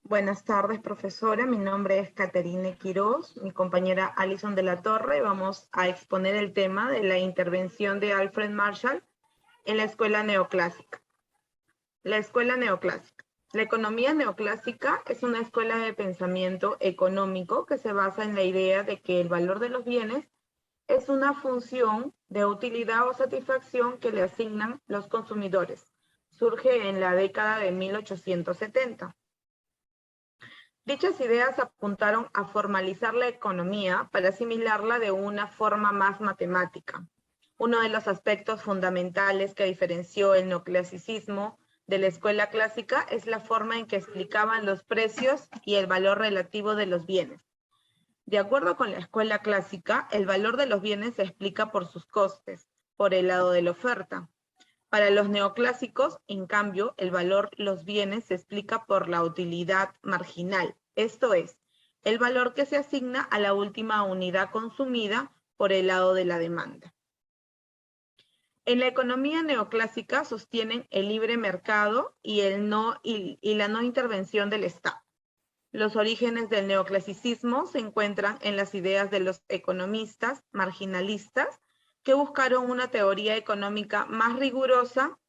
Buenas tardes, profesora. Mi nombre es Caterine Quiroz, mi compañera Alison de la Torre. Vamos a exponer el tema de la intervención de Alfred Marshall en la escuela neoclásica. La escuela neoclásica. La economía neoclásica es una escuela de pensamiento económico que se basa en la idea de que el valor de los bienes es una función de utilidad o satisfacción que le asignan los consumidores. Surge en la década de 1870. Dichas ideas apuntaron a formalizar la economía para asimilarla de una forma más matemática. Uno de los aspectos fundamentales que diferenció el neoclasicismo de la escuela clásica es la forma en que explicaban los precios y el valor relativo de los bienes. De acuerdo con la escuela clásica, el valor de los bienes se explica por sus costes, por el lado de la oferta. Para los neoclásicos, en cambio, el valor de los bienes se explica por la utilidad marginal, esto es, el valor que se asigna a la última unidad consumida por el lado de la demanda. En la economía neoclásica sostienen el libre mercado y la no intervención del Estado. Los orígenes del neoclasicismo se encuentran en las ideas de los economistas marginalistas que buscaron una teoría económica más rigurosa,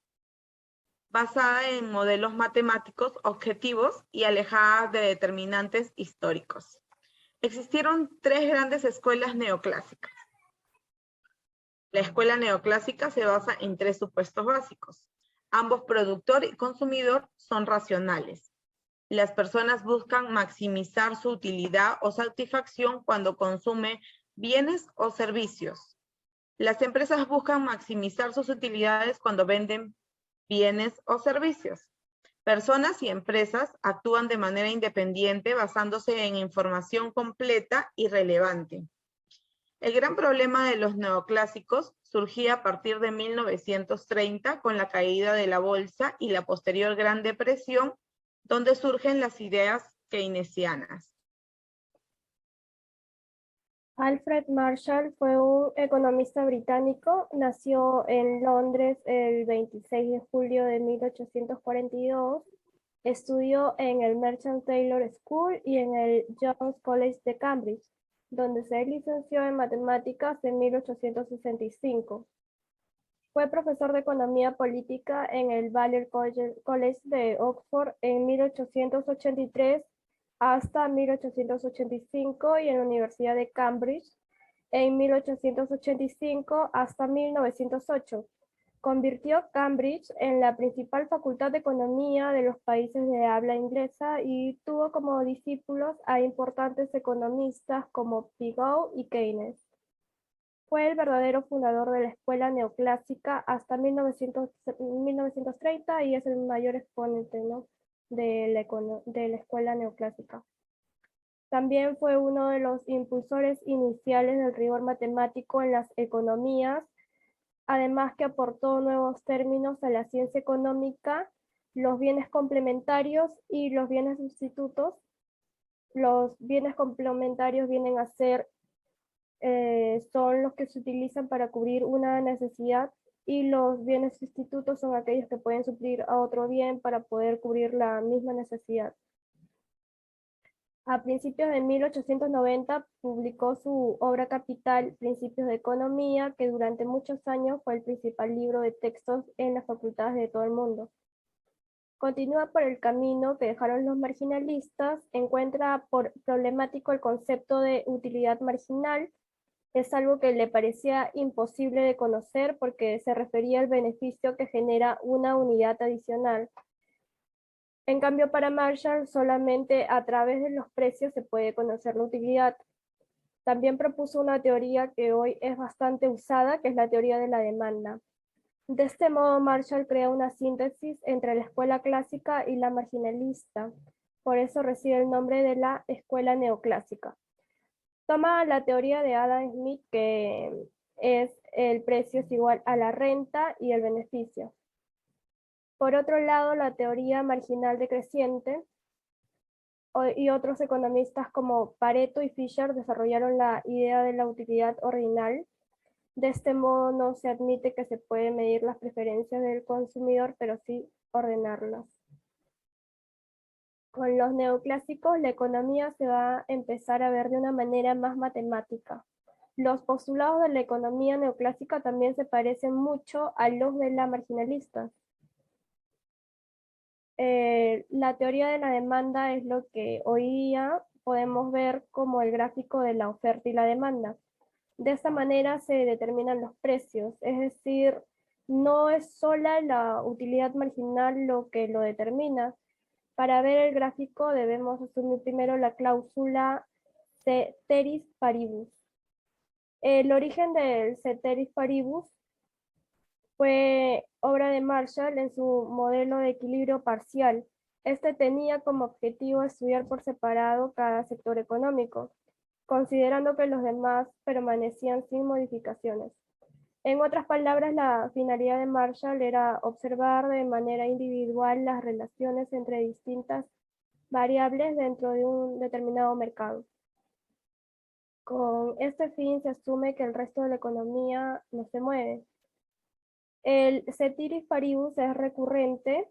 basada en modelos matemáticos objetivos y alejada de determinantes históricos. Existieron tres grandes escuelas neoclásicas. La escuela neoclásica se basa en tres supuestos básicos. Ambos productor y consumidor son racionales. Las personas buscan maximizar su utilidad o satisfacción cuando consumen bienes o servicios. Las empresas buscan maximizar sus utilidades cuando venden bienes o servicios. Personas y empresas actúan de manera independiente basándose en información completa y relevante. El gran problema de los neoclásicos surgía a partir de 1930 con la caída de la bolsa y la posterior Gran Depresión, donde surgen las ideas keynesianas. Alfred Marshall fue un economista británico. Nació en Londres el 26 de julio de 1842. Estudió en el Merchant Taylor School y en el John's College de Cambridge, donde se licenció en matemáticas en 1865. Fue profesor de economía política en el Balliol College de Oxford en 1883 hasta 1885 y en la Universidad de Cambridge en 1885 hasta 1908. Convirtió Cambridge en la principal facultad de economía de los países de habla inglesa y tuvo como discípulos a importantes economistas como Pigou y Keynes. Fue el verdadero fundador de la escuela neoclásica hasta 1930 y es el mayor exponente, ¿no?, de la escuela neoclásica. También fue uno de los impulsores iniciales del rigor matemático en las economías, además que aportó nuevos términos a la ciencia económica, los bienes complementarios y los bienes sustitutos. Los bienes complementarios vienen a ser son los que se utilizan para cubrir una necesidad y los bienes sustitutos son aquellos que pueden suplir a otro bien para poder cubrir la misma necesidad. A principios de 1890 publicó su obra capital, Principios de Economía, que durante muchos años fue el principal libro de textos en las facultades de todo el mundo. Continúa por el camino que dejaron los marginalistas, encuentra problemático el concepto de utilidad marginal. Es algo que le parecía imposible de conocer porque se refería al beneficio que genera una unidad adicional. En cambio, para Marshall, solamente a través de los precios se puede conocer la utilidad. También propuso una teoría que hoy es bastante usada, que es la teoría de la demanda. De este modo, Marshall crea una síntesis entre la escuela clásica y la marginalista. Por eso recibe el nombre de la escuela neoclásica. Toma la teoría de Adam Smith, que es el precio es igual a la renta y el beneficio. Por otro lado, la teoría marginal decreciente y otros economistas como Pareto y Fisher desarrollaron la idea de la utilidad ordinal. De este modo no se admite que se puede medir las preferencias del consumidor, pero sí ordenarlas. Con los neoclásicos, la economía se va a empezar a ver de una manera más matemática. Los postulados de la economía neoclásica también se parecen mucho a los de la marginalista. La teoría de la demanda es lo que hoy día podemos ver como el gráfico de la oferta y la demanda. De esta manera se determinan los precios, es decir, no es sola la utilidad marginal lo que lo determina. Para ver el gráfico debemos asumir primero la cláusula ceteris paribus. El origen del ceteris paribus fue obra de Marshall en su modelo de equilibrio parcial. Este tenía como objetivo estudiar por separado cada sector económico, considerando que los demás permanecían sin modificaciones. En otras palabras, la finalidad de Marshall era observar de manera individual las relaciones entre distintas variables dentro de un determinado mercado. Con este fin se asume que el resto de la economía no se mueve. El ceteris paribus es recurrente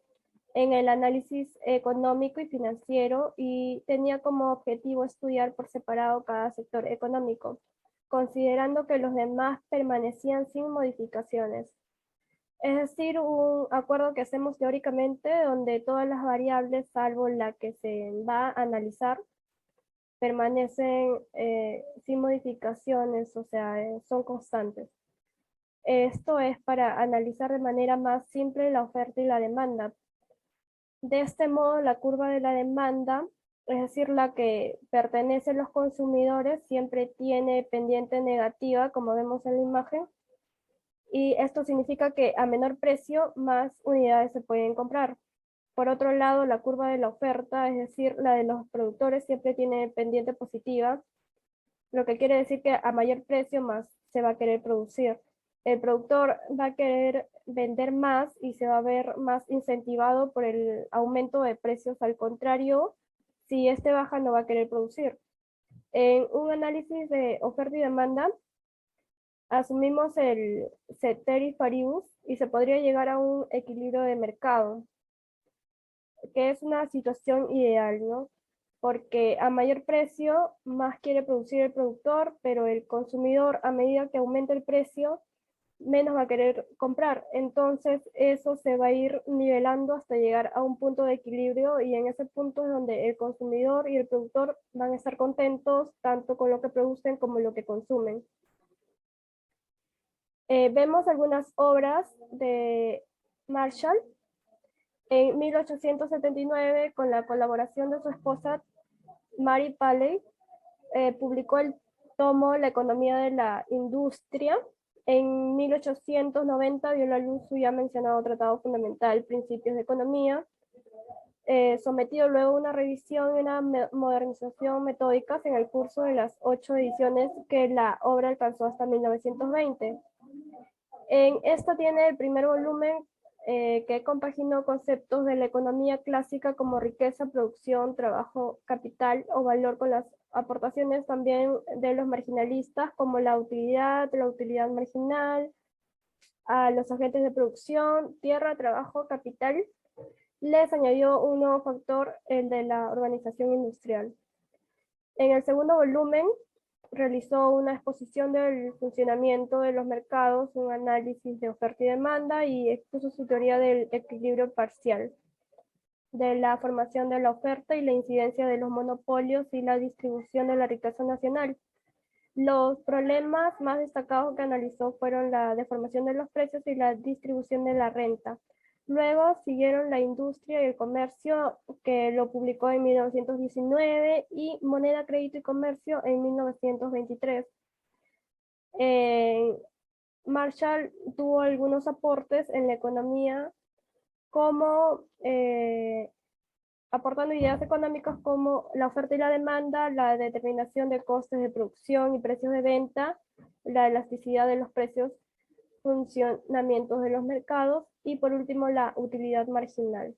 en el análisis económico y financiero y tenía como objetivo estudiar por separado cada sector económico, considerando que los demás permanecían sin modificaciones. Es decir, un acuerdo que hacemos teóricamente donde todas las variables, salvo la que se va a analizar, permanecen sin modificaciones, o sea, son constantes. Esto es para analizar de manera más simple la oferta y la demanda. De este modo, la curva de la demanda, es decir, la que pertenece a los consumidores, siempre tiene pendiente negativa, como vemos en la imagen, y esto significa que a menor precio, más unidades se pueden comprar. Por otro lado, la curva de la oferta, es decir, la de los productores, siempre tiene pendiente positiva, lo que quiere decir que a mayor precio, más se va a querer producir. El productor va a querer vender más y se va a ver más incentivado por el aumento de precios. Al contrario, si este baja, no va a querer producir. En un análisis de oferta y demanda, asumimos el ceteris paribus y se podría llegar a un equilibrio de mercado, que es una situación ideal, ¿no? Porque a mayor precio, más quiere producir el productor, pero el consumidor, a medida que aumenta el precio, menos va a querer comprar. Entonces, eso se va a ir nivelando hasta llegar a un punto de equilibrio y en ese punto es donde el consumidor y el productor van a estar contentos tanto con lo que producen como lo que consumen. Vemos algunas obras de Marshall. En 1879, con la colaboración de su esposa Mary Paley, publicó el tomo La economía de la industria. En 1890 dio a la luz su ya mencionado tratado fundamental, Principios de Economía, sometido luego a una revisión y una modernización metódicas en el curso de las 8 ediciones que la obra alcanzó hasta 1920. En esta tiene el primer volumen que compaginó conceptos de la economía clásica como riqueza, producción, trabajo, capital o valor con las aportaciones también de los marginalistas como la utilidad marginal, a los agentes de producción, tierra, trabajo, capital. Les añadió un nuevo factor, el de la organización industrial. En el segundo volumen realizó una exposición del funcionamiento de los mercados, un análisis de oferta y demanda y expuso su teoría del equilibrio parcial, de la formación de la oferta y la incidencia de los monopolios y la distribución de la riqueza nacional. Los problemas más destacados que analizó fueron la deformación de los precios y la distribución de la renta. Luego siguieron la industria y el comercio, que lo publicó en 1919, y moneda, crédito y comercio en 1923. Marshall tuvo algunos aportes en la economía, como aportando ideas económicas como la oferta y la demanda, la determinación de costes de producción y precios de venta, la elasticidad de los precios, funcionamientos de los mercados y por último la utilidad marginal.